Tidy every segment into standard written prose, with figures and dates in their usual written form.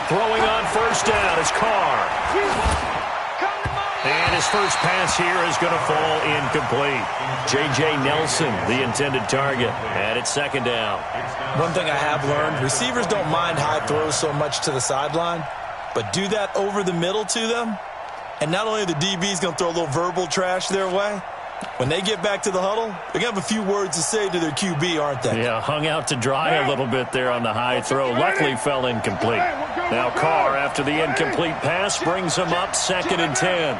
Throwing on first down is Carr. And his first pass here is going to fall incomplete. J.J. Nelson, the intended target, and it's second down. One thing I have learned, receivers don't mind high throws so much to the sideline, but do that over the middle to them, and not only are the DBs going to throw a little verbal trash their way, when they get back to the huddle, they're going to have a few words to say to their QB, aren't they? Yeah, hung out to dry a little bit there on the high throw. Luckily fell incomplete. Now Carr, after the incomplete pass, brings him up 2nd and 10.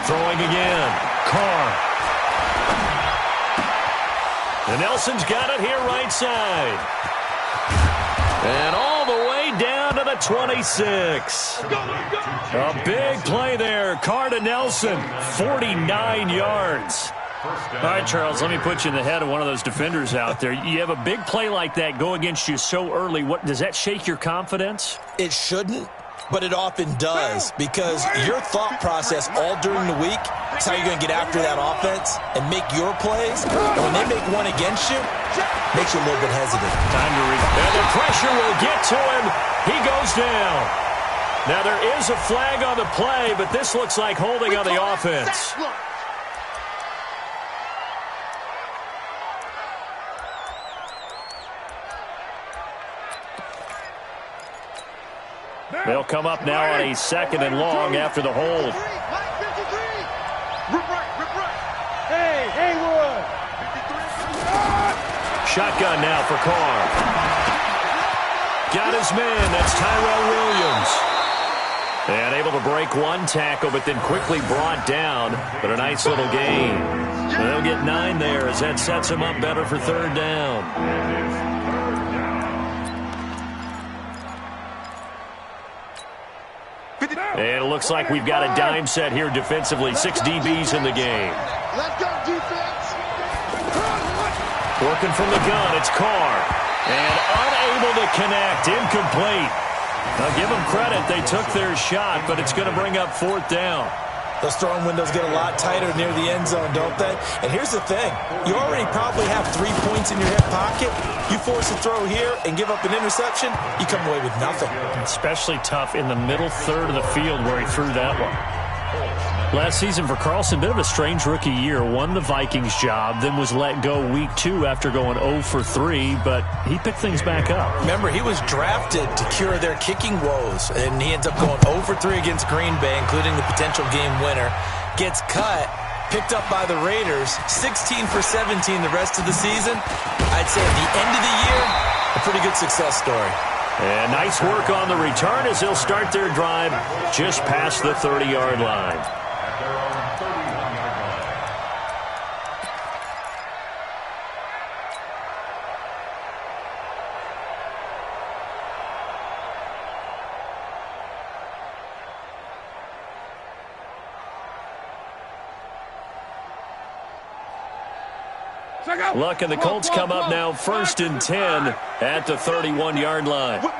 Throwing again. Carr. And Nelson's got it here right side. And all the way down to the 26. A big play there. Carr to Nelson. 49 yards. All right, Charles, let me put you in the head of one of those defenders out there. You have a big play like that go against you so early. Does that shake your confidence? It shouldn't, but it often does, because your thought process all during the week is how you're going to get after that offense and make your plays. And when they make one against you, it makes you a little bit hesitant. Time to read. And the pressure will get to him. He goes down. Now, there is a flag on the play, but this looks like holding on the offense. They'll come up now on a 2nd and long after the hold. Shotgun now for Carr. Got his man. That's Tyrell Williams. And able to break one tackle, but then quickly brought down. But a nice little gain. They'll get 9 there as that sets him up better for 3rd down. And it looks like we've got a dime set here defensively. 6 DBs in the game. Let's go, defense. Working from the gun, it's Carr. And unable to connect, incomplete. Now give them credit, they took their shot, but it's going to bring up 4th down. Those throwing windows get a lot tighter near the end zone, don't they? And here's the thing. You already probably have 3 points in your hip pocket. You force a throw here and give up an interception, you come away with nothing. Especially tough in the middle third of the field where he threw that one. Last season for Carlson, bit of a strange rookie year. Won the Vikings job, then was let go week 2 after going 0 for 3, but he picked things back up. Remember, he was drafted to cure their kicking woes, and he ends up going 0 for 3 against Green Bay, including the potential game winner. Gets cut, picked up by the Raiders, 16 for 17 the rest of the season. I'd say at the end of the year, a pretty good success story. And nice work on the return as they'll start their drive just past the 30-yard line. Luck and the Colts come up now 1st and 10 at the 31-yard line. 80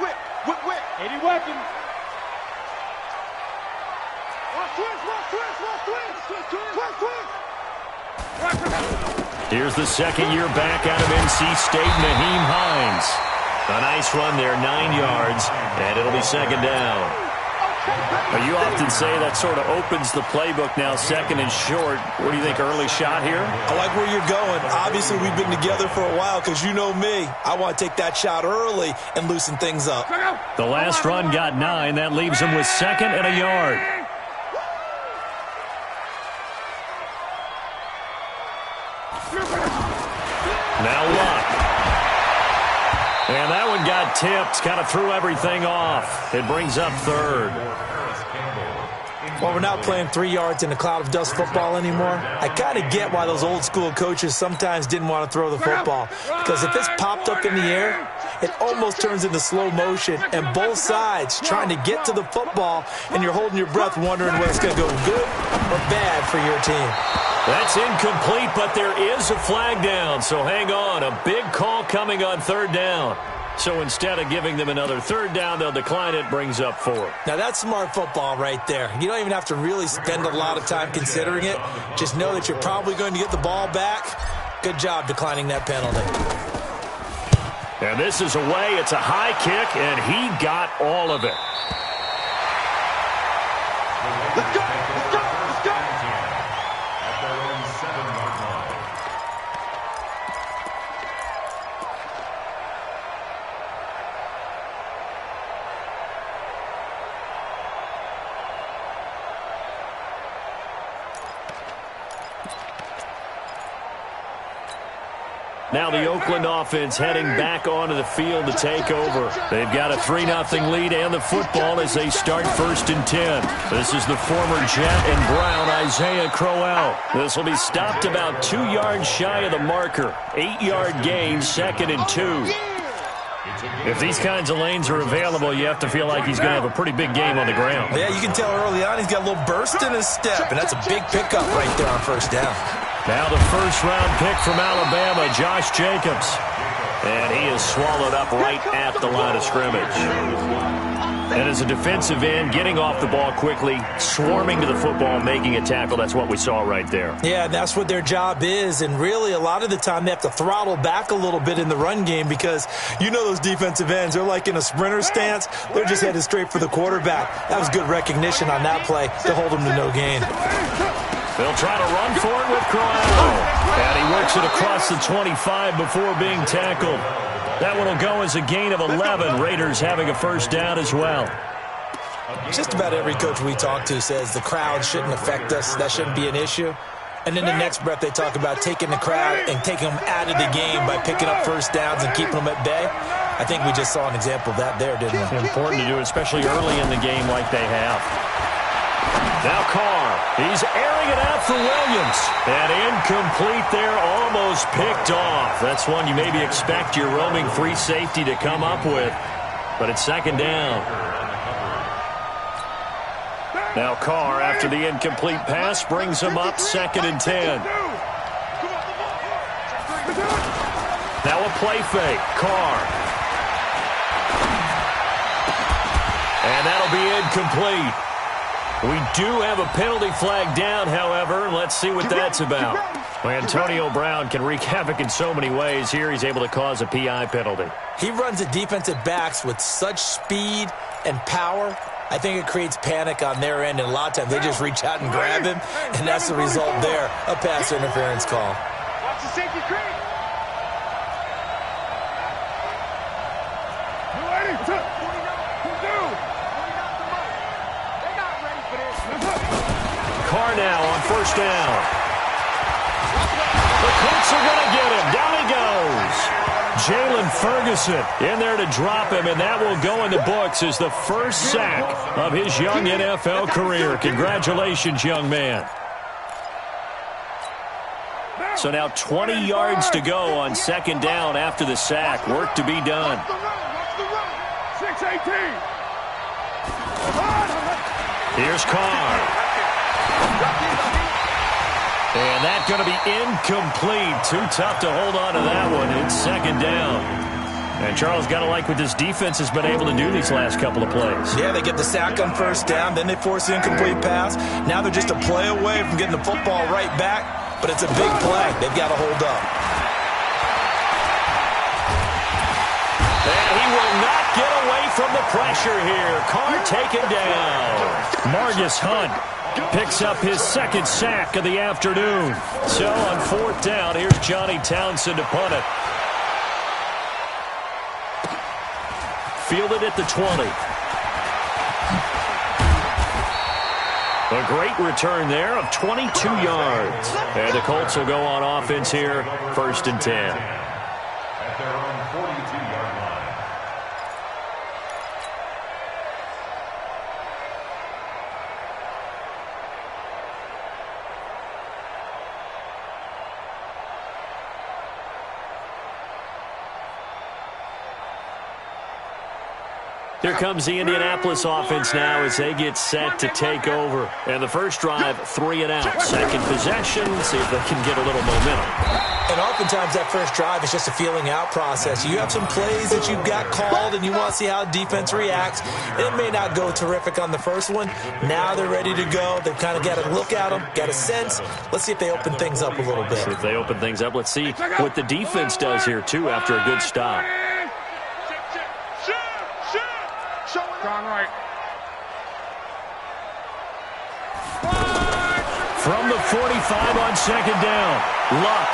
weapons. Here's the 2nd year back out of NC State, Naheem Hines. A nice run there, 9 yards, and it'll be 2nd down. You often say that sort of opens the playbook now, 2nd and short. What do you think, early shot here? I like where you're going. Obviously, we've been together for a while because you know me. I want to take that shot early and loosen things up. The last run got 9. That leaves him with 2nd and a yard. Now Luck. And that one got tipped, kind of threw everything off. It brings up 3rd. Well, we're not playing 3 yards in a cloud of dust football anymore. I kind of get why those old school coaches sometimes didn't want to throw the football. Because if it's popped up in the air, it almost turns into slow motion. And both sides trying to get to the football, and you're holding your breath wondering whether it's going to go good or bad for your team. That's incomplete, but there is a flag down, so hang on. A big call coming on 3rd down. So instead of giving them another third down, they'll decline it, brings up 4. Now, that's smart football right there. You don't even have to really spend a lot of time considering it. Just know that you're probably going to get the ball back. Good job declining that penalty. And this is away. It's a high kick, and he got all of it. Let's go! Let's go! Let's go! At their own 7-yard line. Now the Oakland offense heading back onto the field to take over. They've got a 3-0 lead and the football as they start 1st and 10. This is the former Jet and Brown, Isaiah Crowell. This will be stopped about 2 yards shy of the marker. 8-yard gain, 2nd and 2. If these kinds of lanes are available, you have to feel like he's going to have a pretty big game on the ground. Yeah, you can tell early on he's got a little burst in his step, and that's a big pickup right there on 1st down. Now the first-round pick from Alabama, Josh Jacobs. And he is swallowed up right at the line of scrimmage. And as a defensive end, getting off the ball quickly, swarming to the football, making a tackle, that's what we saw right there. Yeah, that's what their job is. And really, a lot of the time, they have to throttle back a little bit in the run game because you know those defensive ends, they're like in a sprinter stance. They're just headed straight for the quarterback. That was good recognition on that play to hold them to no gain. They'll try to run for it with Crowell. And he works it across the 25 before being tackled. That one will go as a gain of 11. Raiders having a 1st down as well. Just about every coach we talk to says the crowd shouldn't affect us. That shouldn't be an issue. And in the next breath, they talk about taking the crowd and taking them out of the game by picking up 1st downs and keeping them at bay. I think we just saw an example of that there, didn't we? Important to do, especially early in the game like they have. Now Carr, he's airing it out for Williams. And incomplete there, almost picked off. That's one you maybe expect your roaming free safety to come up with. But it's 2nd down. Now Carr, after the incomplete pass, brings him up 2nd and 10. Now a play fake. Carr. And that'll be incomplete. We do have a penalty flag down, however. Let's see what that's about. Well, Antonio Brown can wreak havoc in so many ways. Here he's able to cause a PI penalty. He runs at defensive backs with such speed and power. I think it creates panic on their end, and a lot of times they just reach out and grab him, and that's the result there, a pass interference call. Watch the safety creep. Carr now on 1st down. The Colts are going to get him. Down he goes. Jalen Ferguson in there to drop him, and that will go in the books as the 1st sack of his young NFL career. Congratulations, young man. So now 20 yards to go on 2nd down after the sack. Work to be done. Watch the run. 6-18. Here's Carr. And that's going to be incomplete. Too tough to hold on to that one. It's 2nd down. And Charles, got to like what this defense has been able to do these last couple of plays. Yeah, they get the sack on 1st down, then they force the incomplete pass. Now they're just a play away from getting the football right back, but it's a big play. They've got to hold up. And he will not get away from the pressure here. Carr taken down. Margus Hunt picks up his 2nd sack of the afternoon. So on 4th down, here's Johnny Townsend to punt it. Fielded at the 20. A great return there of 22 yards. And the Colts will go on offense here, 1st and 10. At their own 42-yard line. Here comes the Indianapolis offense now as they get set to take over. And the first drive, 3 and out. Second possession, see if they can get a little momentum. And oftentimes that first drive is just a feeling out process. You have some plays that you've got called and you want to see how defense reacts. It may not go terrific on the first one. Now they're ready to go. They've kind of got to look at them, got a sense. Let's see if they open things up a little bit. See if they open things up. Let's see what the defense does here, too, after a good stop. Right. From the 45 on second down, Luck.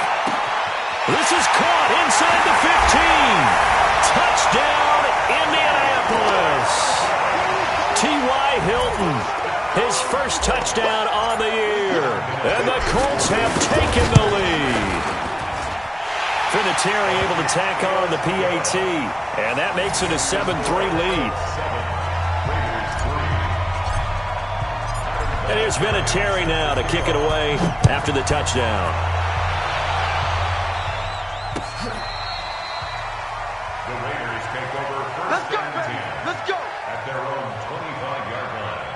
This is caught inside the 15. Touchdown, Indianapolis. T.Y. Hilton, his first touchdown on the year. And the Colts have taken the lead. Vinatieri able to tack on the PAT. And that makes it a 7-3 lead. And here's Vinatieri now to kick it away after the touchdown. The Raiders take over first and 10. Let's go. At their own 25-yard line.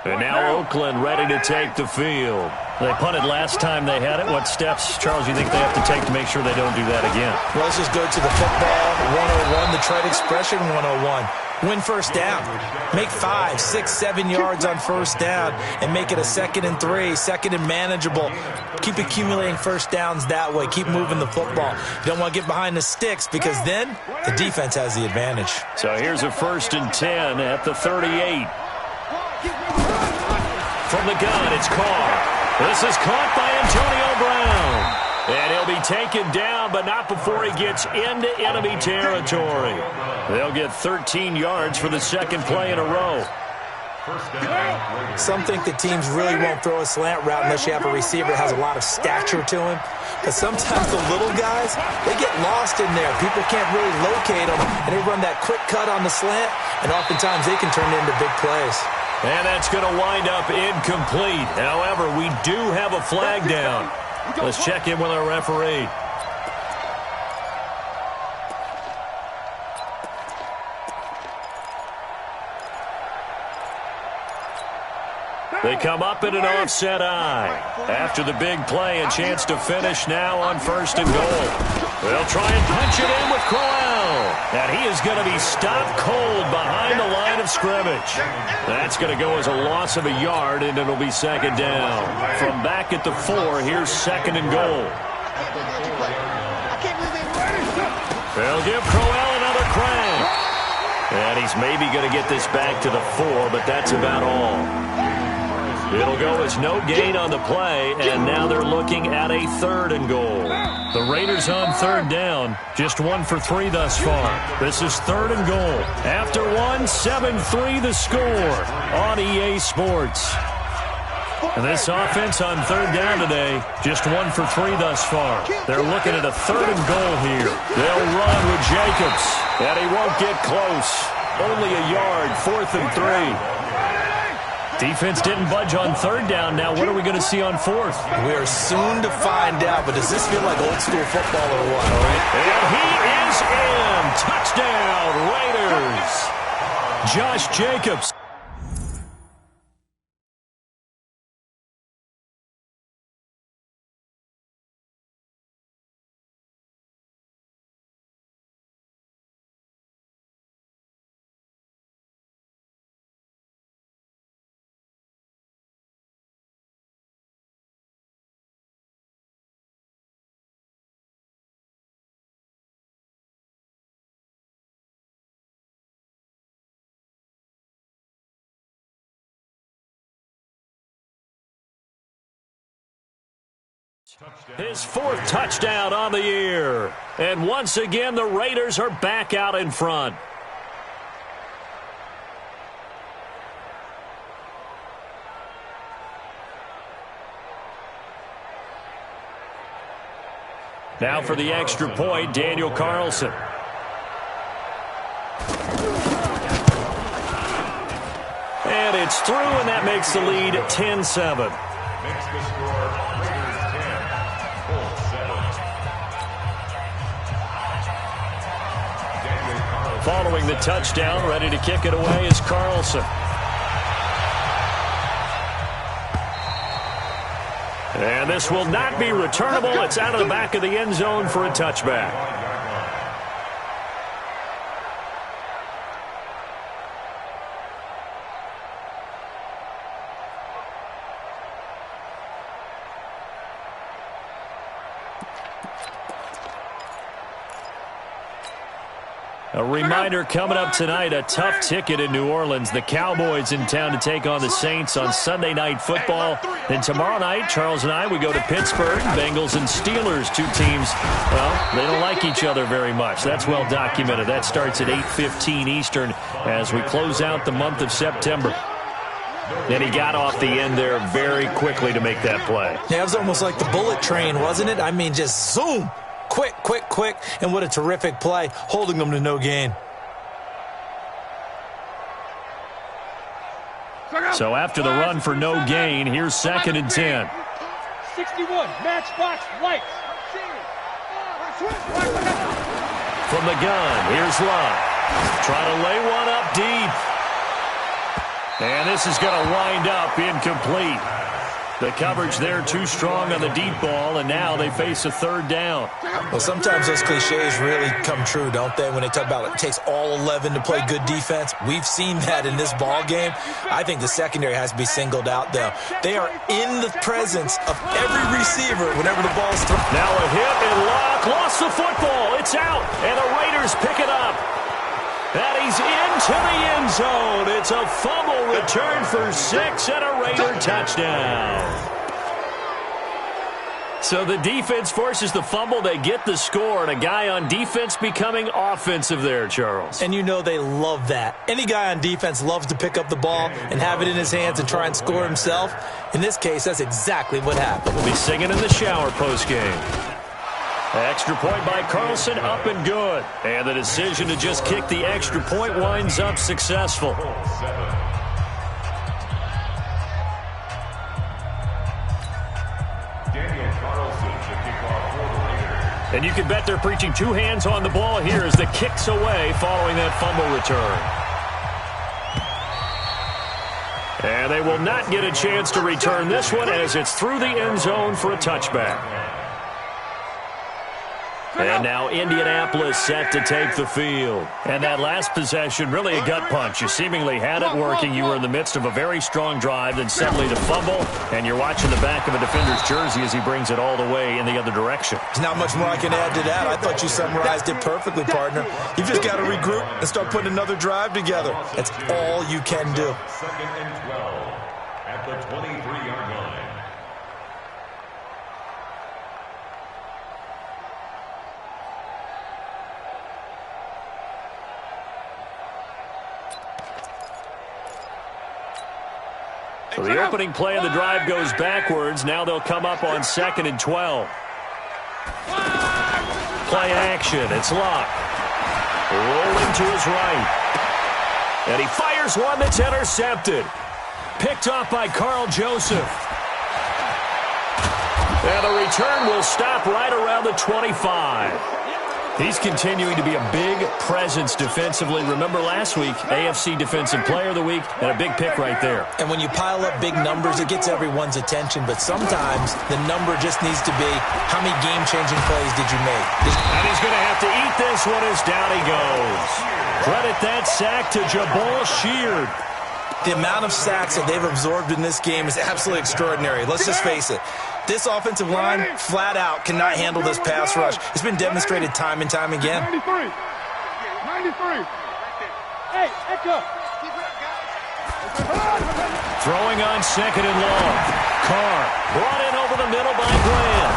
And now Oakland ready to take the field. They punted last time they had it. What steps, Charles, you think they have to take to make sure they don't do that again? Well, let's just go to the football 101, the trade expression 101. Win first down. Make 5, 6, 7 yards on first down and make it a 2nd and 3, 2nd and manageable. Keep accumulating first downs that way. Keep moving the football. You don't want to get behind the sticks because then the defense has the advantage. So here's a 1st and 10 at the 38. From the gun, it's Carr. This is caught by Antonio Brown. And he'll be taken down, but not before he gets into enemy territory. They'll get 13 yards for the second play in a row. Some think the teams really won't throw a slant route unless you have a receiver that has a lot of stature to him. But sometimes the little guys, they get lost in there. People can't really locate them, and they run that quick cut on the slant, and oftentimes they can turn it into big plays. And that's going to wind up incomplete. However, we do have a flag down. Let's check in with our referee. They come up in an offset eye. After the big play, a chance to finish now on 1st and goal. They'll try and punch it in with Crowell. And he is going to be stopped cold behind the line of scrimmage. That's going to go as a loss of a yard, and it'll be 2nd down. From back at the 4, here's 2nd and goal. They'll give Crowell another crank. And he's maybe going to get this back to the 4, but that's about all. It'll go as no gain on the play, and now they're looking at a 3rd and goal. The Raiders on 3rd down, just 1 for 3 thus far. This is 3rd and goal. After 1, 7-3 the score on EA Sports. And this offense on 3rd down today, just 1 for 3 thus far. They're looking at a 3rd and goal here. They'll run with Jacobs, and he won't get close. Only a yard, 4th and 3. Defense didn't budge on 3rd down. Now what are we going to see on 4th? We are soon to find out, but does this feel like old school football or what? And he is in. Touchdown, Raiders. Josh Jacobs. His 4th touchdown on the year. And once again, the Raiders are back out in front. Now for the extra point, Daniel Carlson. And it's through, and that makes the lead 10-7. Makes the score Raiders 10, following the touchdown. Ready to kick it away is Carlson. And this will not be returnable. It's out of the back of the end zone for a touchback. A reminder coming up tonight, a tough ticket in New Orleans. The Cowboys in town to take on the Saints on Sunday Night Football. Then tomorrow night, Charles and I, we go to Pittsburgh. Bengals and Steelers, two teams, well, they don't like each other very much. That's well documented. That starts at 8:15 Eastern as we close out the month of September. And he got off the end there very quickly to make that play. Yeah, it was almost like the bullet train, wasn't it? I mean, just zoom. Quick, quick, quick, and what a terrific play, holding them to no gain. So after the run for no gain, here's 2nd and 10. 61, matchbox, lights. From the gun, here's Love. Trying to lay one up deep. And this is going to wind up incomplete. The coverage there too strong on the deep ball, and now they face a 3rd down. Well, sometimes those cliches really come true, don't they, when they talk about it takes all 11 to play good defense. We've seen that in this ball game. I think the secondary has to be singled out, though. They are in the presence of every receiver whenever the ball's thrown. Now a hit and Locke lost the football. It's out, and the Raiders pick it up. And he's into the end zone. It's a fumble return for 6 and a Raider touchdown. So the defense forces the fumble. They get the score, and a guy on defense becoming offensive there, Charles. And you know they love that. Any guy on defense loves to pick up the ball and have it in his hands and try and score himself. In this case, that's exactly what happened. We'll be singing in the shower postgame. Extra point by Carlson, up and good. And the decision to just kick the extra point winds up successful. And you can bet they're preaching 2 hands on the ball here as the kick's away following that fumble return. And they will not get a chance to return this one as it's through the end zone for a touchback. And now Indianapolis set to take the field. And that last possession, really a gut punch. You seemingly had it working. You were in the midst of a very strong drive, then suddenly the fumble, and you're watching the back of a defender's jersey as he brings it all the way in the other direction. There's not much more I can add to that. I thought you summarized it perfectly, partner. You've just got to regroup and start putting another drive together. That's all you can do. 2nd and 12 at the 23-yard line. So the opening play of the drive goes backwards. Now they'll come up on 2nd and 12. Play action. It's Locke. Rolling to his right. And he fires one that's intercepted. Picked off by Carl Joseph. And the return will stop right around the 25. He's continuing to be a big presence defensively. Remember last week, AFC Defensive Player of the Week, and a big pick right there. And when you pile up big numbers, it gets everyone's attention. But sometimes the number just needs to be, how many game-changing plays did you make? And he's going to have to eat this one as down he goes. Credit that sack to Jabal Sheard. The amount of sacks that they've absorbed in this game is absolutely extraordinary. Let's just face it. This offensive line, flat out, cannot handle this pass rush. It's been demonstrated time and time again. 93. 93. Hey, Echo. Throwing on 2nd and long. Carr brought in over the middle by Graham.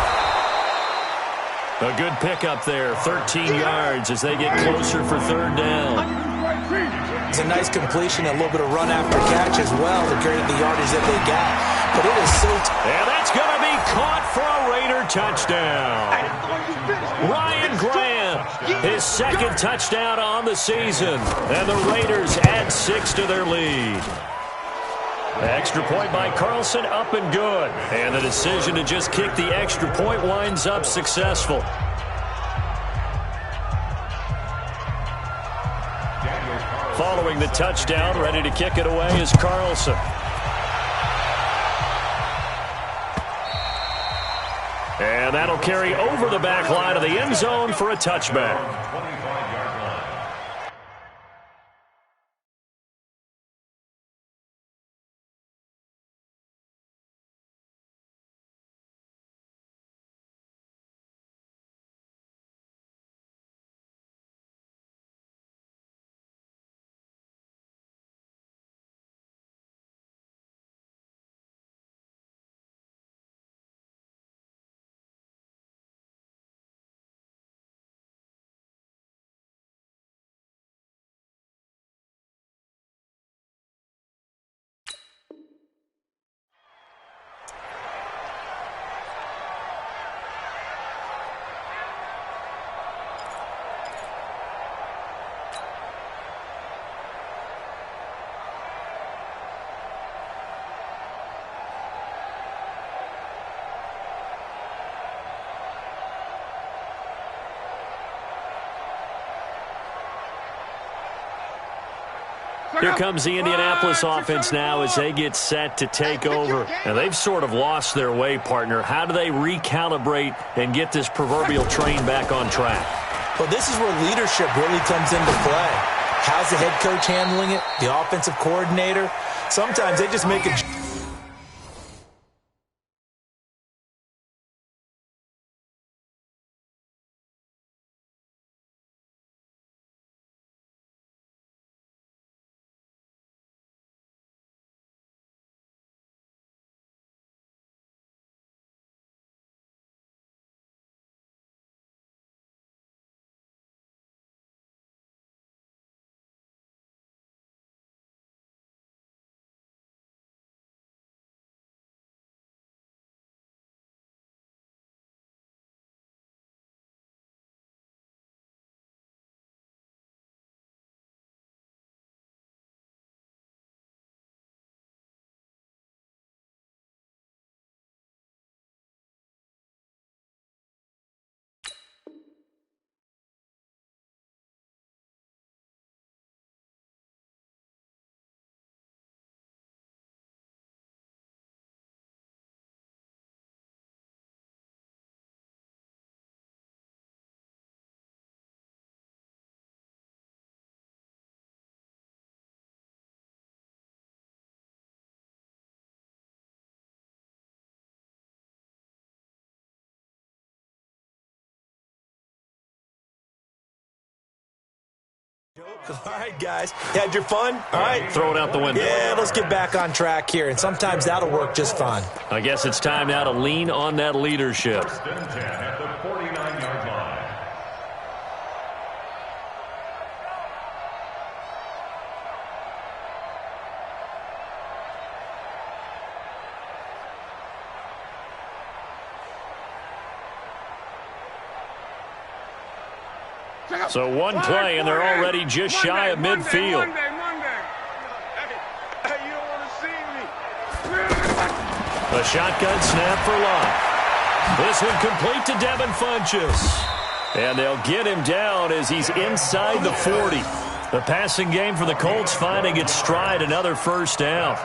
A good pickup there, 13 yards as they get closer for 3rd down. It's a nice completion, a little bit of run after catch as well to carry the yardage that they got. But it is so and that's going to be caught for a Raider touchdown. Ryan Graham, his 2nd touchdown on the season. And the Raiders add 6 to their lead. Extra point by Carlson, up and good. And the decision to just kick the extra point winds up successful. Following the touchdown, ready to kick it away is Carlson. And that'll carry over the back line of the end zone for a touchback. Here comes the Indianapolis offense now as they get set to take over. And they've sort of lost their way, partner. How do they recalibrate and get this proverbial train back on track? Well, this is where leadership really comes into play. How's the head coach handling it? The offensive coordinator? Sometimes they just make a... All right, guys. You had your fun? All right. Throw it out the window. Yeah, let's get back on track here, and sometimes that'll work just fine. I guess it's time now to lean on that leadership. First and 10 at the 49-yard line. So one play, and they're already just shy of midfield. A shotgun snap for Locke. This one complete to Devin Funchess. And they'll get him down as he's inside the 40. The passing game for the Colts finding its stride, another first down.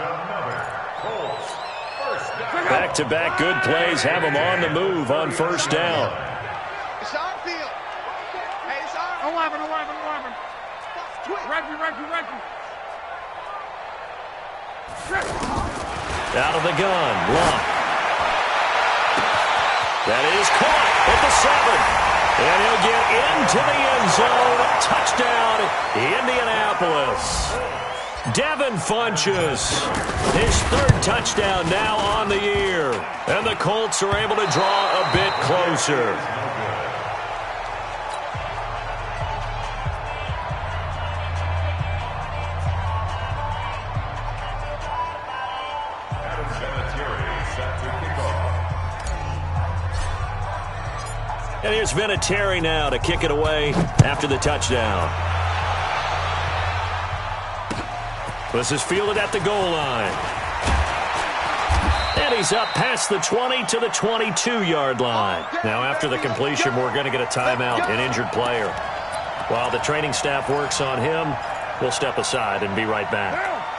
Back-to-back good plays have them on the move on first down. 11. Out of the gun, Locke. That is caught at the 7. And he'll get into the end zone. Touchdown, Indianapolis. Devin Funchess, his third touchdown now on the year. And the Colts are able to draw a bit closer. And here's Vinatieri now to kick it away after the touchdown. This is fielded at the goal line. And he's up past the 20 to the 22-yard line. Now after the completion, we're going to get a timeout, an injured player. While the training staff works on him, We'll step aside and be right back.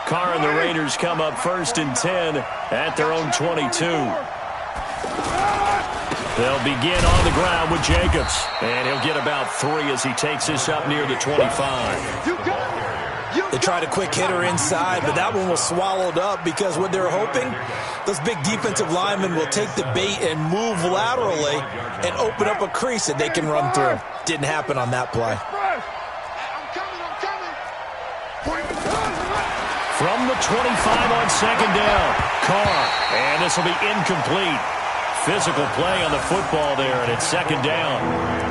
Carr and the Raiders come up 1st and 10 at their own 22. They'll begin on the ground with Jacobs. And he'll get about 3 as he takes this up near the 25. They tried a quick hitter inside, but that one was swallowed up because what they're hoping, those big defensive linemen will take the bait and move laterally and open up a crease that they can run through. Didn't happen on that play. From the 25 on 2nd down, Carr. And this will be incomplete. Physical play on the football there, and it's 2nd down.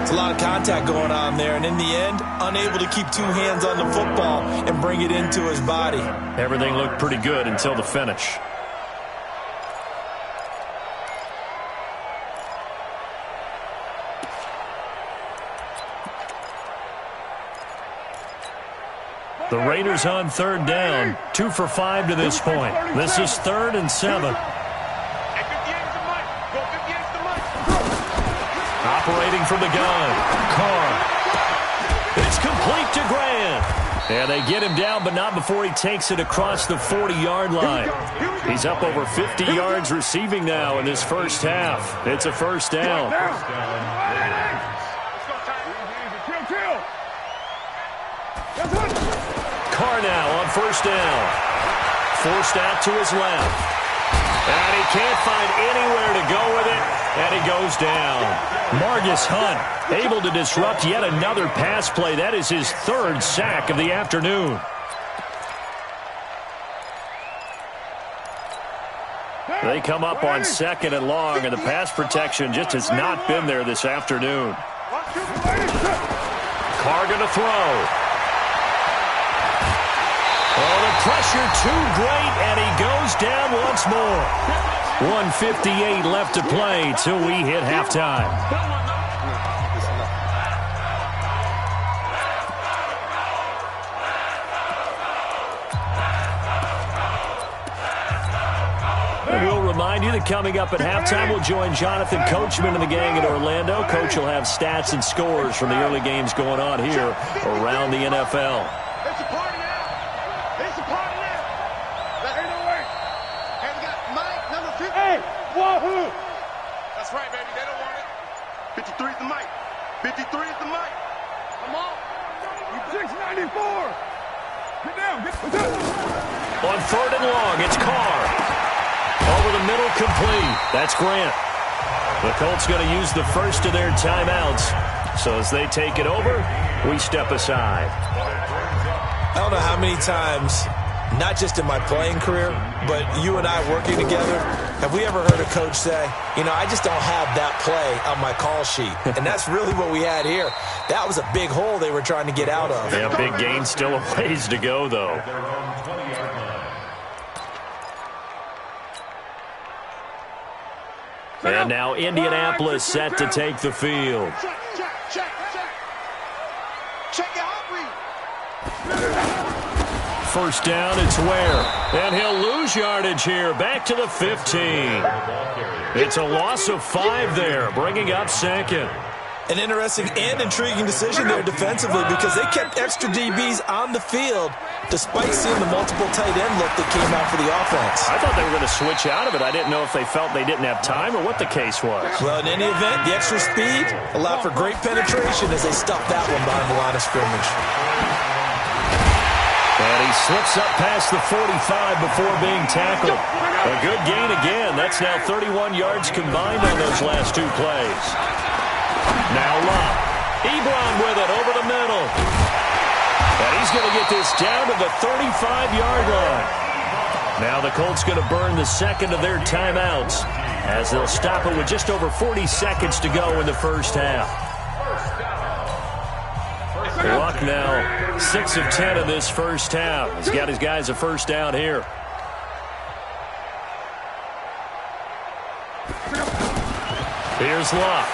It's a lot of contact going on there, and in the end, unable to keep 2 hands on the football and bring it into his body. Everything looked pretty good until the finish. The Raiders on 3rd down, 2 for 5 to this point. This is 3rd and 7. Operating from the gun, Carr. It's complete to Grant. And they get him down, but not before he takes it across the 40-yard line. He's up over 50 yards receiving now in this first half. It's a 1st down. Carr now on 1st down. Forced out to his left. And he can't find anywhere to go with it, and he goes down. Margus Hunt able to disrupt yet another pass play. That is his 3rd sack of the afternoon. They come up on 2nd and long, and the pass protection just has not been there this afternoon. Carr going to throw. Oh, the pressure too great, and he goes down once more. 1:58 left to play till we hit halftime. And we'll remind you that coming up at halftime, we'll join Jonathan Coachman and the gang in Orlando. Coach will have stats and scores from the early games going on here around the NFL. Wahoo! That's right, baby. They don't want it. 53 is the mic. 53 is the mic. Come on. 694. Get down. Get down. On 3rd and long, it's Carr. Over the middle, complete. That's Grant. The Colts going to use the first of their timeouts. So as they take it over, we step aside. I don't know how many times, not just in my playing career, but you and I working together, have we ever heard a coach say, you know, I just don't have that play on my call sheet? And that's really what we had here. That was a big hole they were trying to get out of. Yeah, big gain, still a ways to go, though. And now Indianapolis set to take the field. Check your heart rate. First down, it's Ware. And he'll lose yardage here. Back to the 15. It's a loss of 5 there, bringing up 2nd. An interesting and intriguing decision there defensively because they kept extra DBs on the field despite seeing the multiple tight end look that came out for the offense. I thought they were going to switch out of it. I didn't know if they felt they didn't have time or what the case was. Well, in any event, the extra speed allowed for great penetration as they stuffed that one behind the line of scrimmage. And he slips up past the 45 before being tackled. A good gain again. That's now 31 yards combined on those last 2 plays. Now Lott. Ebron with it over the middle. And he's going to get this down to the 35-yard line. Now the Colts going to burn the 2nd of their timeouts as they'll stop it with just over 40 seconds to go in the first half. Luck now 6 of 10 in this first half. He's got his guys a first down here. Here's Luck.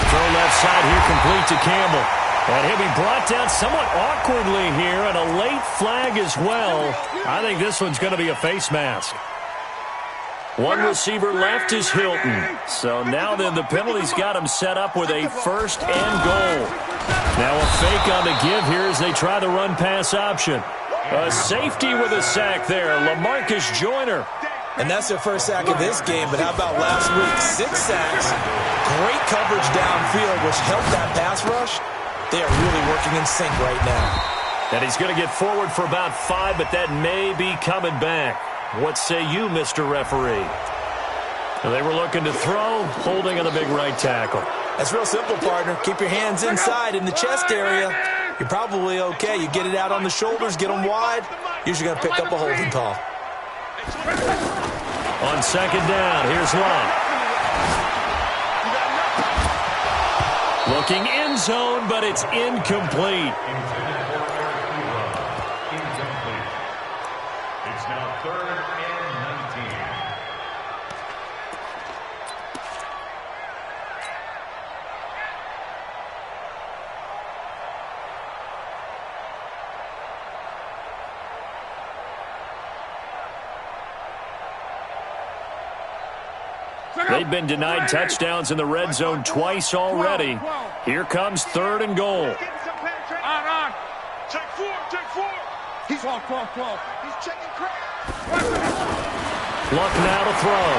Throw left side here, complete to Campbell. And he'll be brought down somewhat awkwardly here, and a late flag as well. I think this one's going to be a face mask. One receiver left is Hilton. So now then the penalty's got him set up with a 1st and goal. Now a fake on the give here as they try the run-pass option. A safety with a sack there, LaMarcus Joyner. And that's their first sack of this game, but how about last week? 6 sacks, great coverage downfield, which helped that pass rush. They are really working in sync right now. And he's going to get forward for about 5, but that may be coming back. What say you, Mr. Referee? They were looking to throw, holding on the big right tackle. That's real simple, partner. Keep your hands inside in the chest area. You're probably okay. You get it out on the shoulders, get them wide. Usually going to pick up a holding call. On 2nd down, here's Love. Looking end zone, but it's incomplete. It's now 3rd and 19. They've been denied touchdowns in the red zone twice already. Here comes 3rd and goal. On. Check 4. He's 12. He's checking crap. Luck now to throw.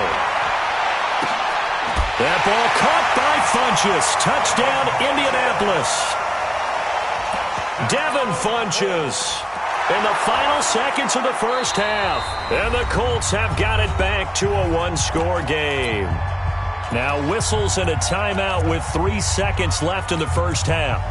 That ball caught by Funchess. Touchdown, Indianapolis. Devin Funchess in the final seconds of the first half. And the Colts have got it back to a 1-score game. Now whistles and a timeout with 3 seconds left in the first half.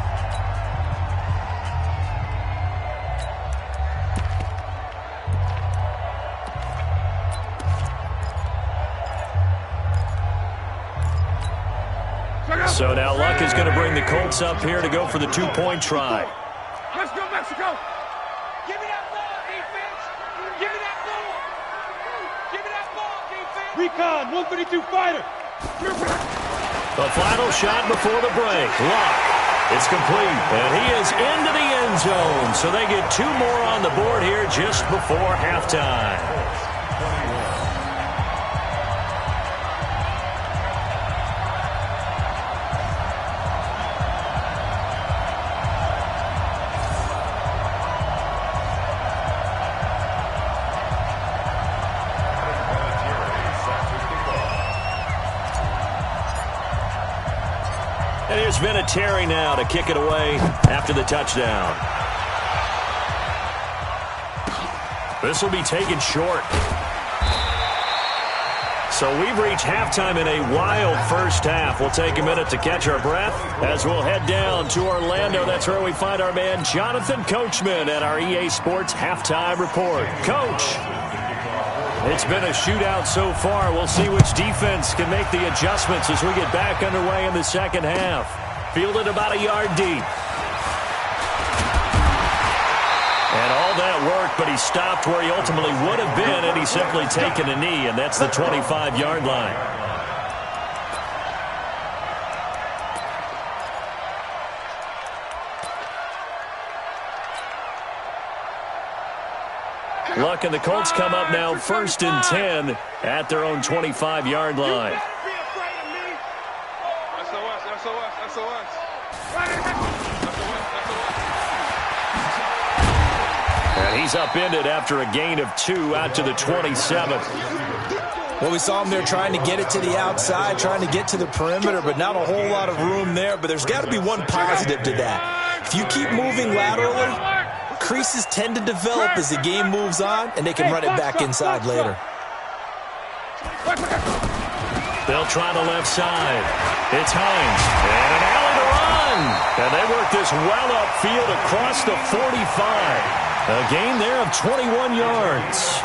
So now Luck is going to bring the Colts up here to go for the 2-point try. Let's go, Mexico. Give me that ball, defense. Give me that ball. Give me that ball, defense. Recon, 132 fighter. The final shot before the break. Luck. It's complete. And he is into the end zone. So they get 2 more on the board here just before halftime. And here's Vinatieri now to kick it away after the touchdown. This will be taken short. So we've reached halftime in a wild first half. We'll take a minute to catch our breath as we'll head down to Orlando. That's where we find our man Jonathan Coachman at our EA Sports Halftime Report. Coach, it's been a shootout so far. We'll see which defense can make the adjustments as we get back underway in the second half. Fielded about a yard deep. And all that work, but he stopped where he ultimately would have been had he simply taken a knee, and that's the 25-yard line. Luck and the Colts come up now 1st and 10 at their own 25-yard line. And he's upended after a gain of 2 out to the 27. Well, we saw him there trying to get it to the outside, trying to get to the perimeter, but not a whole lot of room there. But there's got to be one positive to that. If you keep moving laterally, creases tend to develop as the game moves on, and they can run it back inside later. They'll try the left side. It's Hines. And an alley to run. And they work this well upfield across the 45. A gain there of 21 yards.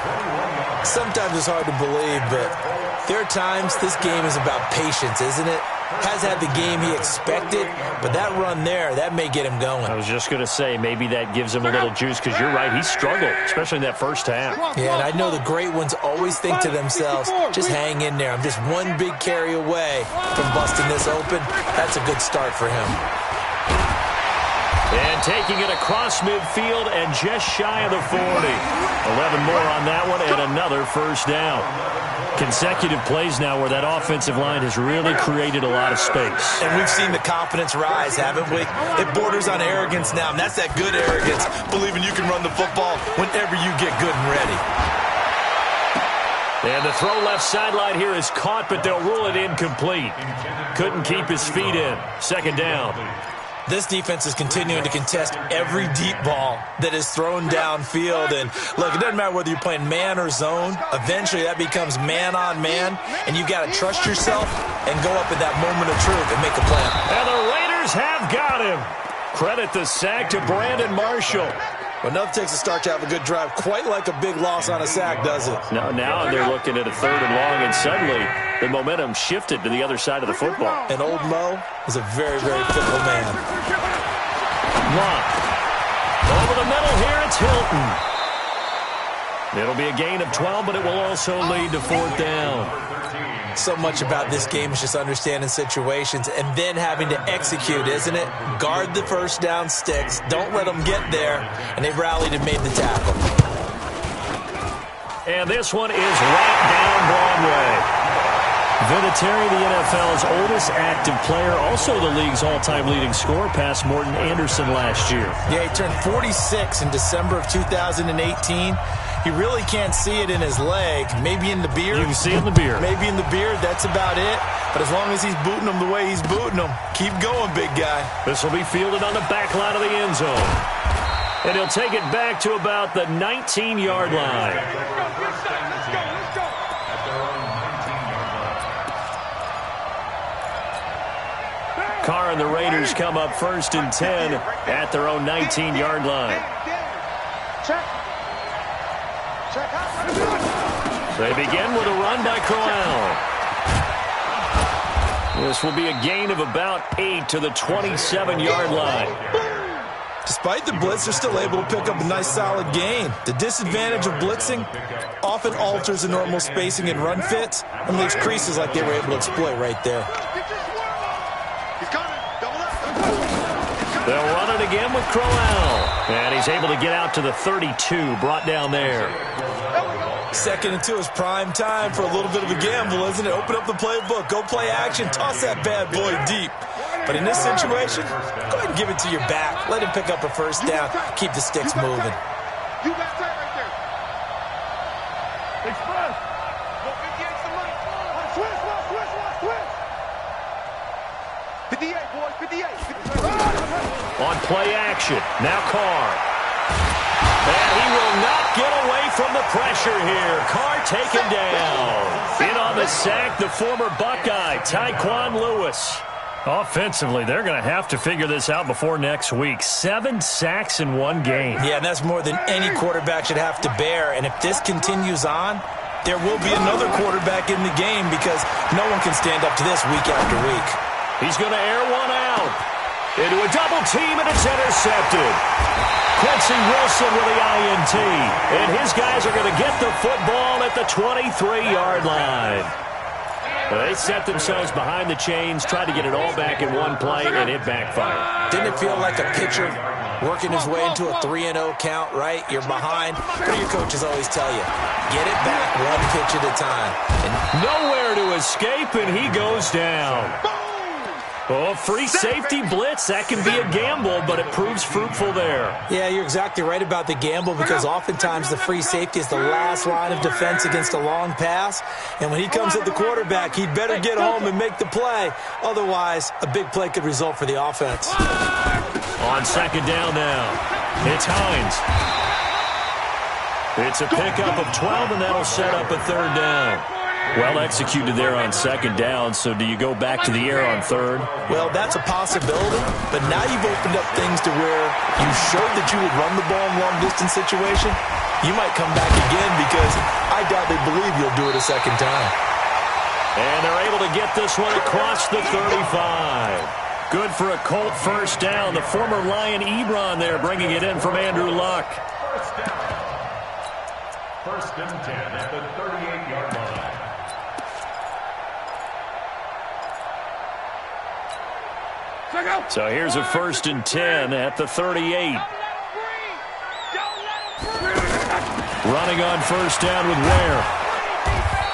Sometimes it's hard to believe, but there are times this game is about patience, isn't it? Has had the game he expected, but that run there, that may get him going. I was just going to say, maybe that gives him a little juice, because you're right, he struggled, especially in that first half. Yeah, and I know the great ones always think to themselves, just hang in there. I'm just one big carry away from busting this open. That's a good start for him. And taking it across midfield and just shy of the 40. 11 more on that one and another first down. Consecutive plays now where that offensive line has really created a lot of space. And we've seen the confidence rise, haven't we? It borders on arrogance now, and that's that good arrogance, believing you can run the football whenever you get good and ready. And the throw left sideline here is caught, but they'll rule it incomplete. Couldn't keep his feet in. Second down. This defense is continuing to contest every deep ball that is thrown downfield. And, look, it doesn't matter whether you're playing man or zone. Eventually, that becomes man-on-man, and you've got to trust yourself and go up at that moment of truth and make a play. And the Raiders have got him. Credit the sack to Brandon Marshall. Well, nothing takes a start to have a good drive quite like a big loss on a sack, does it? No, now they're looking at a 3rd and long, and suddenly the momentum shifted to the other side of the football. And old Mo is a very, very fickle man. One. Over the middle here, it's Hilton. It'll be a gain of 12, but it will also lead to 4th down. So much about this game is just understanding situations and then having to execute, isn't it? Guard the first down sticks. Don't let them get there. And they've rallied and made the tackle. And this one is right down Broadway. Vinatieri, the NFL's oldest active player, also the league's all-time leading scorer, past Morton Anderson last year. Yeah, he turned 46 in December of 2018. He really can't see it in his leg. Maybe in the beard. You can see it in the beard. Maybe in the beard. That's about it. But as long as he's booting them the way he's booting them, keep going, big guy. This will be fielded on the back line of the end zone. And he'll take it back to about the 19-yard line. Carr and the Raiders come up 1st and 10 at their own 19-yard line. They begin with a run by Crowell. This will be a gain of about 8 to the 27-yard line. Despite the blitz, they're still able to pick up a nice solid gain. The disadvantage of blitzing often alters the normal spacing and run fits and leaves creases like they were able to exploit right there. They'll run it again with Crowell. And he's able to get out to the 32, brought down there. 2nd and 2 is prime time for a little bit of a gamble, isn't it? Open up the playbook, go play action, toss that bad boy deep. But in this situation, go ahead and give it to your back. Let him pick up a first down, keep the sticks moving. You got that right there. Express. Go 58 to Mike. Switch. 58, boys, 58. On play action, now Carr. And he will not get away from the pressure here. Carr taken down. In on the sack, the former Buckeye, Tyquan Lewis. Offensively, they're going to have to figure this out before next week. 7 sacks in one game. Yeah, and that's more than any quarterback should have to bear. And if this continues on, there will be another quarterback in the game because no one can stand up to this week after week. He's going to air one out. Into a double team, and it's intercepted. Quincy Wilson with the INT. And his guys are going to get the football at the 23-yard line. They set themselves behind the chains, tried to get it all back in one play, and it backfired. Didn't it feel like a pitcher working his way into a 3-0 count, right? You're behind. What do your coaches always tell you? Get it back one pitch at a time. And nowhere to escape, and he goes down. Oh, free safety blitz. That can be a gamble, but it proves fruitful there. Yeah, you're exactly right about the gamble because oftentimes the free safety is the last line of defense against a long pass. And when he comes at the quarterback, he'd better get home and make the play. Otherwise, a big play could result for the offense. On 2nd down now, it's Hines. It's a pickup of 12, and that'll set up a 3rd down. Well executed there on 2nd down, so do you go back to the air on 3rd? Well, that's a possibility, but now you've opened up things to where you showed that you would run the ball in long-distance situation. You might come back again because I doubt they believe you'll do it a 2nd time. And they're able to get this one across the 35. Good for a Colt first down. The former Lion Ebron there bringing it in from Andrew Luck. First and 10 at the 38-yard line. So here's a 1st and 10 at the 38. Running on 1st down with Ware.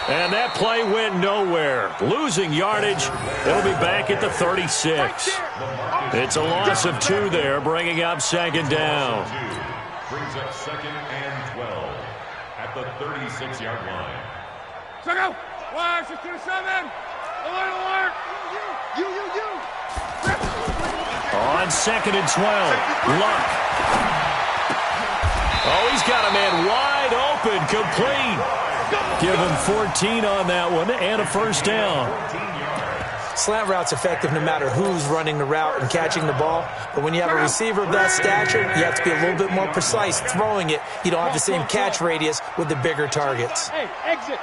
And that play went nowhere. Losing yardage. It'll be back at the 36. It's a loss of 2 there, bringing up 2nd down. Brings up 2nd and 12 at the 36-yard line. Check out. 627. Alert. You. On 2nd and 12. Luck. Oh, he's got a man wide open, complete. Give him 14 on that one and a 1st down. Slant route's effective no matter who's running the route and catching the ball. But when you have a receiver of that stature, you have to be a little bit more precise throwing it. You don't have the same catch radius with the bigger targets. Hey, exit.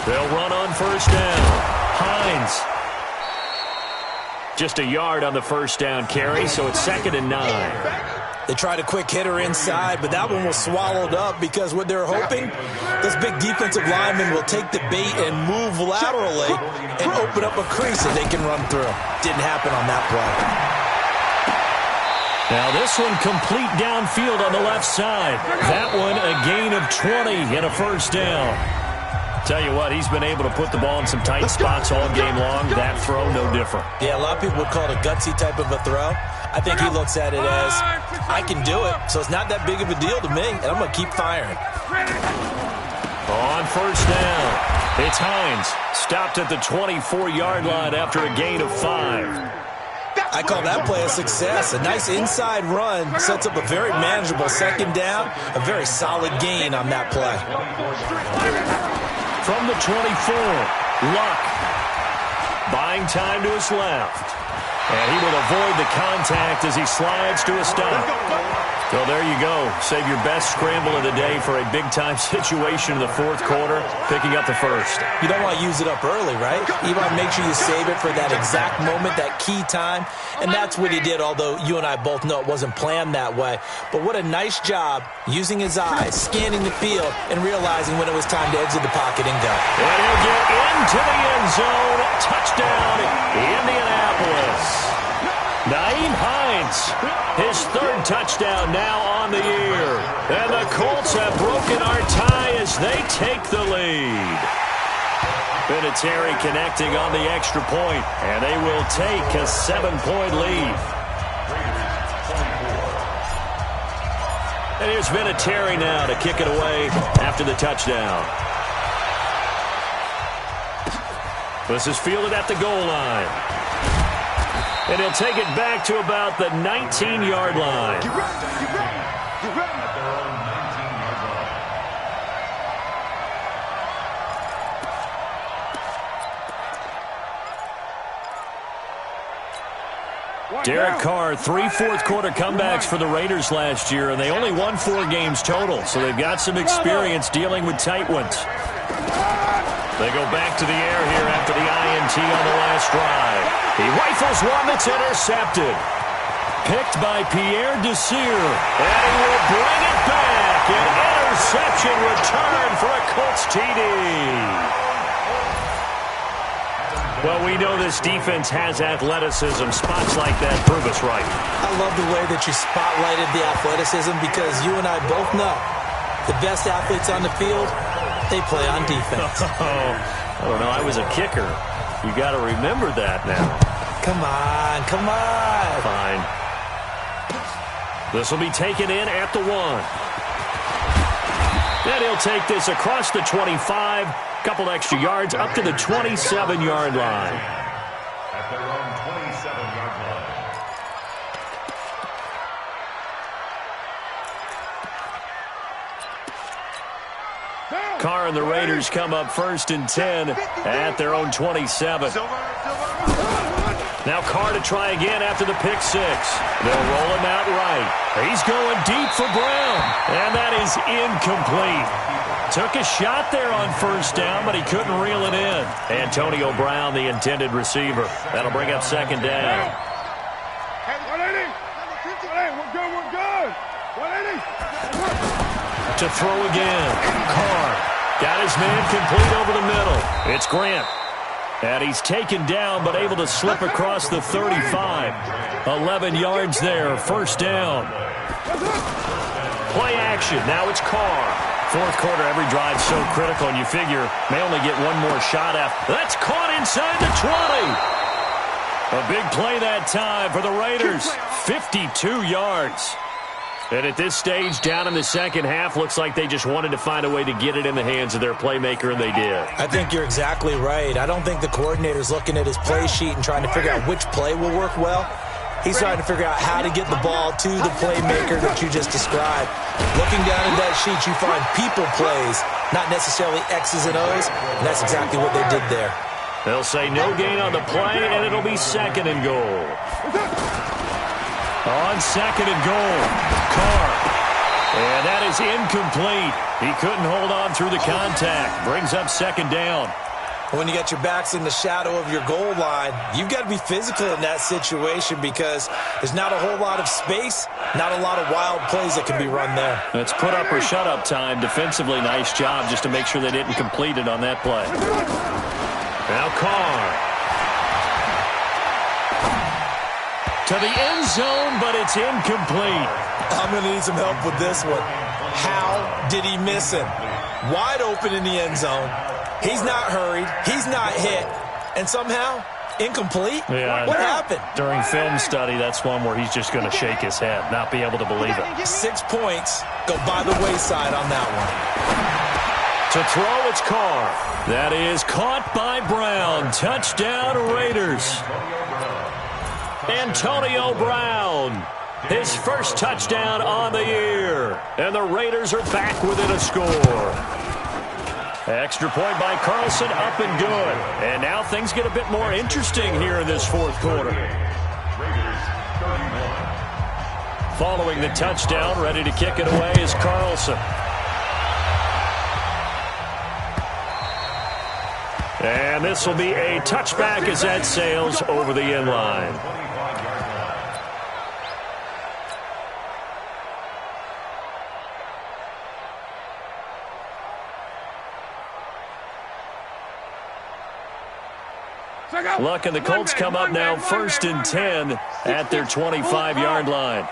They'll run on 1st down. Hines. Just a yard on the 1st down carry, so it's 2nd and 9. They tried a quick hitter inside, but that one was swallowed up because what they're hoping, this big defensive lineman will take the bait and move laterally and open up a crease that they can run through. Didn't happen on that play. Now this one complete downfield on the left side. That one a gain of 20 and a 1st down. Tell you what, he's been able to put the ball in some tight spots all game long. That throw, no different. Yeah, a lot of people would call it a gutsy type of a throw. I think he looks at it as, I can do it, so it's not that big of a deal to me, and I'm going to keep firing. On 1st down, it's Hines. Stopped at the 24-yard line after a gain of 5. I call that play a success. A nice inside run sets up a very manageable 2nd down, a very solid gain on that play. From the 24, Luck. Buying time to his left. And he will avoid the contact as he slides to a stop. So there you go. Save your best scramble of the day for a big-time situation in the 4th quarter, picking up the 1st. You don't want to use it up early, right? You want to make sure you save it for that exact moment, that key time. And that's what he did, although you and I both know it wasn't planned that way. But what a nice job using his eyes, scanning the field, and realizing when it was time to exit the pocket and go. And he'll get into the end zone. Touchdown, Indianapolis. Nyheim Hines, his 3rd touchdown now on the year. And the Colts have broken our tie as they take the lead. Vinatieri connecting on the extra point, and they will take a 7-point lead. And here's Vinatieri now to kick it away after the touchdown. This is fielded at the goal line. And he'll take it back to about the 19-yard line. At their own 19-yard line. Derek Carr, 3 fourth-quarter comebacks for the Raiders last year, and they only won 4 games total, so they've got some experience dealing with tight ones. They go back to the air here after the INT on the last drive. He rifles one that's intercepted. Picked by Pierre Desir. And he will bring it back. An interception return for a Colts TD. Well, we know this defense has athleticism. Spots like that prove us right. I love the way that you spotlighted the athleticism because you and I both know the best athletes on the field, they play on defense. I don't know. I was a kicker. You got to remember that now. Come on. Fine. This will be taken in at the 1. Then he'll take this across the 25. Couple extra yards up to the 27-yard line. At their own 27-yard line. Carr and the Raiders come up 1st and 10 at their own 27. Now Carr to try again after the pick 6. They'll roll him out right. He's going deep for Brown, and that is incomplete. Took a shot there on 1st down, but he couldn't reel it in. Antonio Brown, the intended receiver. That'll bring up 2nd down. 180. We're good. 180. To throw again. Carr got his man complete over the middle. It's Grant. And he's taken down but able to slip across the 35. 11 yards there, first down. Play action, now it's Carr. Fourth quarter, every drive so critical, and you figure may only get one more shot after. That's caught inside the 20. A big play that time for the Raiders. 52 yards. And at this stage, down in the second half, looks like they just wanted to find a way to get it in the hands of their playmaker, and they did. I think you're exactly right. I don't think the coordinator's looking at his play sheet and trying to figure out which play will work well. He's trying to figure out how to get the ball to the playmaker that you just described. Looking down at that sheet, you find people plays, not necessarily X's and O's, and that's exactly what they did there. They'll say no gain on the play, and it'll be second and goal. On second and goal, Carr. And that is incomplete. He couldn't hold on through the contact. Brings up second down. When you got your backs in the shadow of your goal line, you've got to be physical in that situation because there's not a whole lot of space, not a lot of wild plays that can be run there. It's put up or shut up time. Defensively, nice job just to make sure they didn't complete it on that play. Now Carr. To the end zone, but it's incomplete. I'm going to need some help with this one. How did he miss him? Wide open in the end zone. He's not hurried. He's not hit. And somehow, incomplete? Yeah, what happened? During film study, that's one where he's just going to shake his head, not be able to believe it. 6 points go by the wayside on that one. To throw, it's Carr. That is caught by Brown. Touchdown, Raiders. Antonio Brown, his first touchdown on the year. And the Raiders are back within a score. Extra point by Carlson, up and good. And now things get a bit more interesting here in this fourth quarter. Following the touchdown, ready to kick it away is Carlson. And this will be a touchback as that sails over the end line. Luck and the Colts come up now first and 10 at their 25-yard line.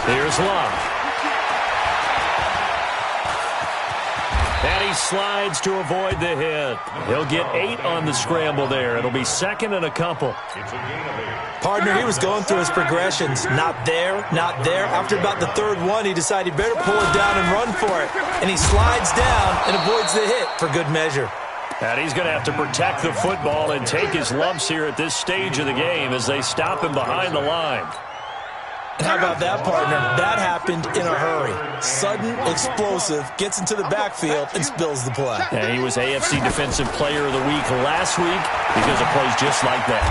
Here's Luck. And he slides to avoid the hit. He'll get 8 on the scramble there. It'll be second and a couple. Partner, he was going through his progressions. Not there, not there. After about the third one, he decided he better pull it down and run for it. And he slides down and avoids the hit for good measure. And he's going to have to protect the football and take his lumps here at this stage of the game as they stop him behind the line. How about that, partner? That happened in a hurry. Sudden, explosive, gets into the backfield, and spills the play. And he was AFC Defensive Player of the Week last week because of plays just like that.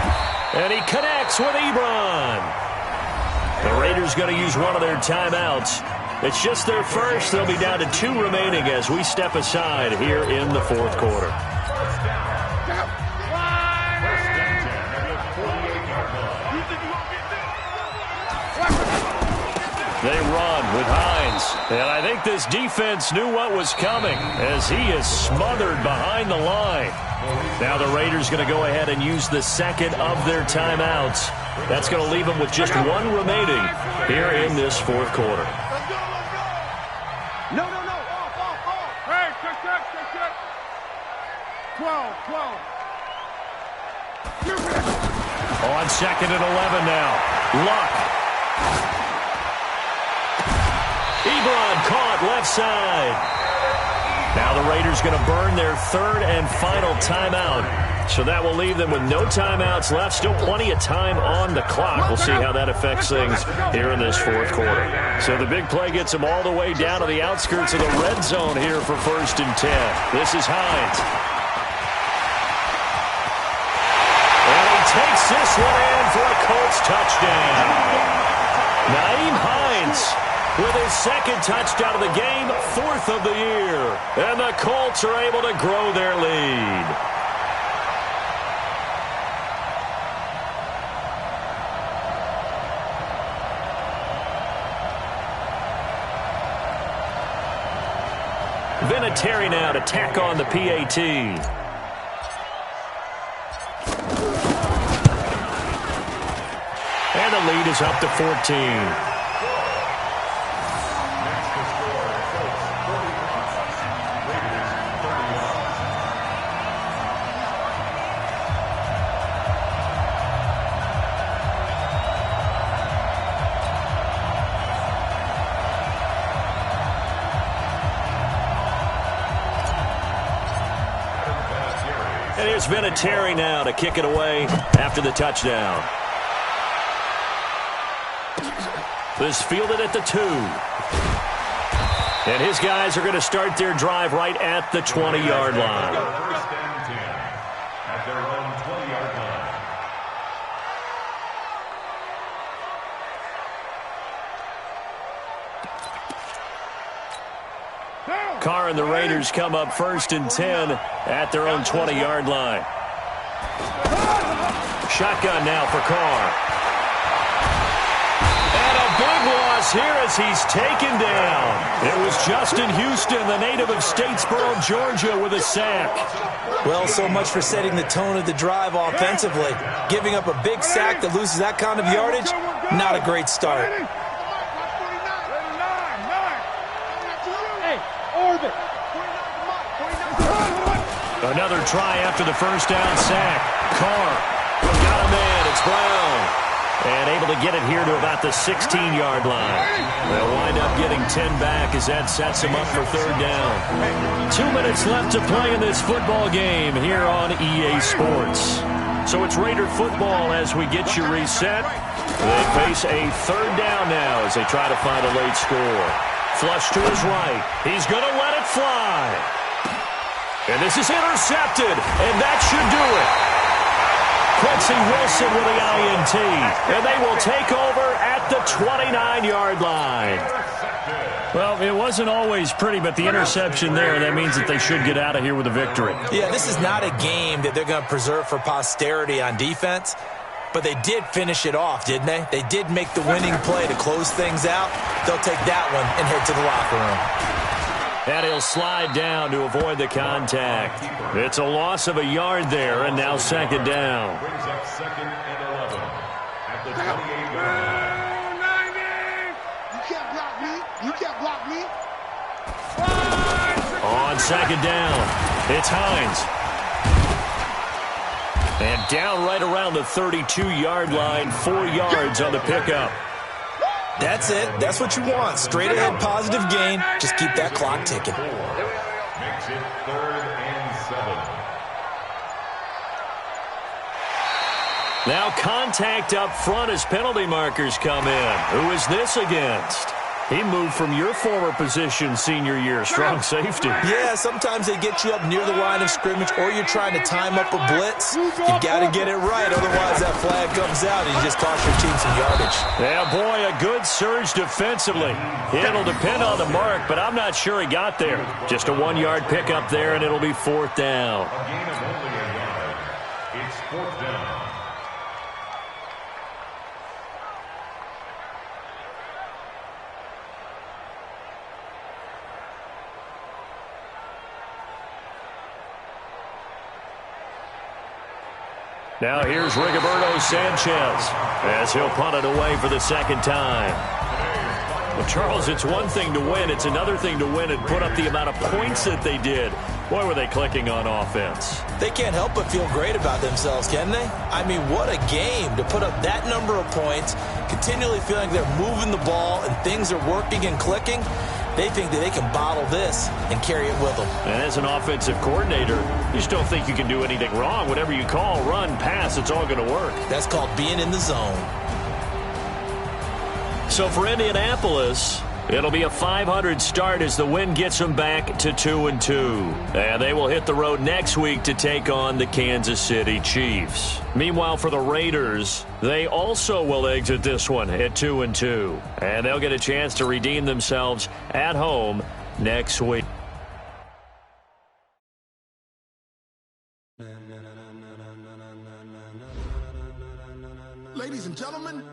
And he connects with Ebron. The Raiders going to use one of their timeouts. It's just their first. They'll be down to 2 remaining as we step aside here in the fourth quarter. They run with Hines. And I think this defense knew what was coming as he is smothered behind the line. Now the Raiders going to go ahead and use the second of their timeouts. That's going to leave them with just 1 remaining here in this fourth quarter. No. Off. Hey, check. 12. On second and 11 now. Luck. Ebron caught left side. Now the Raiders going to burn their third and final timeout. So that will leave them with no timeouts left. Still plenty of time on the clock. We'll see how that affects things here in this fourth quarter. So the big play gets them all the way down to the outskirts of the red zone here for first and 10. This is Hines. And he takes this one in for a Colts touchdown. Nyheim Hines with his second touchdown of the game, 4th of the year. And the Colts are able to grow their lead. Vinatieri now to tack on the PAT. And the lead is up to 14. And here's Vinatieri now to kick it away after the touchdown. This fielded at the 2. And his guys are going to start their drive right at the 20-yard line. First and 10 at their own 20-yard line. Carr and the Raiders come up first and 10 at their own 20-yard line. Shotgun now for Carr. And a big loss here as he's taken down. It was Justin Houston, the native of Statesboro, Georgia, with a sack. Well, so much for setting the tone of the drive offensively. Giving up a big sack that loses that kind of yardage, not a great start. Another try after the first down sack. Carr got a man. It's Brown. And able to get it here to about the 16-yard line. They'll wind up getting 10 back as that sets them up for third down. 2 minutes left to play in this football game here on EA Sports. So it's Raider football as we get you reset. They face a third down now as they try to find a late score. Flush to his right. He's going to let it fly. And this is intercepted, and that should do it. Quincy Wilson with the INT, and they will take over at the 29-yard line. Well, it wasn't always pretty, but the interception there, that means that they should get out of here with a victory. Yeah, this is not a game that they're going to preserve for posterity on defense, but they did finish it off, didn't they? They did make the winning play to close things out. They'll take that one and head to the locker room. And he'll slide down to avoid the contact. It's a loss of a yard there, and now second down. Brings up second and 11 at the 28-yard line. You can't block me. You can't block me. On second down, it's Hines. And down right around the 32-yard line, 4 yards on the pickup. That's it. That's what you want. Straight ahead positive gain. Just keep that clock ticking. Makes it third and 7. Now contact up front as penalty markers come in. Who is this against? He moved from your former position senior year, strong safety. Yeah, sometimes they get you up near the line of scrimmage or you're trying to time up a blitz. You got to get it right, otherwise that flag comes out and you just cost your team some yardage. Yeah, boy, a good surge defensively. It'll depend on the mark, but I'm not sure he got there. Just a 1-yard pickup there, and it'll be fourth down. A gain of only a yard. It's fourth down. Now here's Rigoberto Sanchez as he'll punt it away for the second time. Well, Charles, it's one thing to win. It's another thing to win and put up the amount of points that they did. Boy, were they clicking on offense. They can't help but feel great about themselves, can they? I mean, what a game to put up that number of points, continually feeling they're moving the ball and things are working and clicking. They think that they can bottle this and carry it with them. And as an offensive coordinator, you just don't think you can do anything wrong. Whatever you call, run, pass, it's all going to work. That's called being in the zone. So for Indianapolis, it'll be a 500 start as the win gets them back to 2-2. And they will hit the road next week to take on the Kansas City Chiefs. Meanwhile, for the Raiders, they also will exit this one at 2-2. And they'll get a chance to redeem themselves at home next week. Ladies and gentlemen,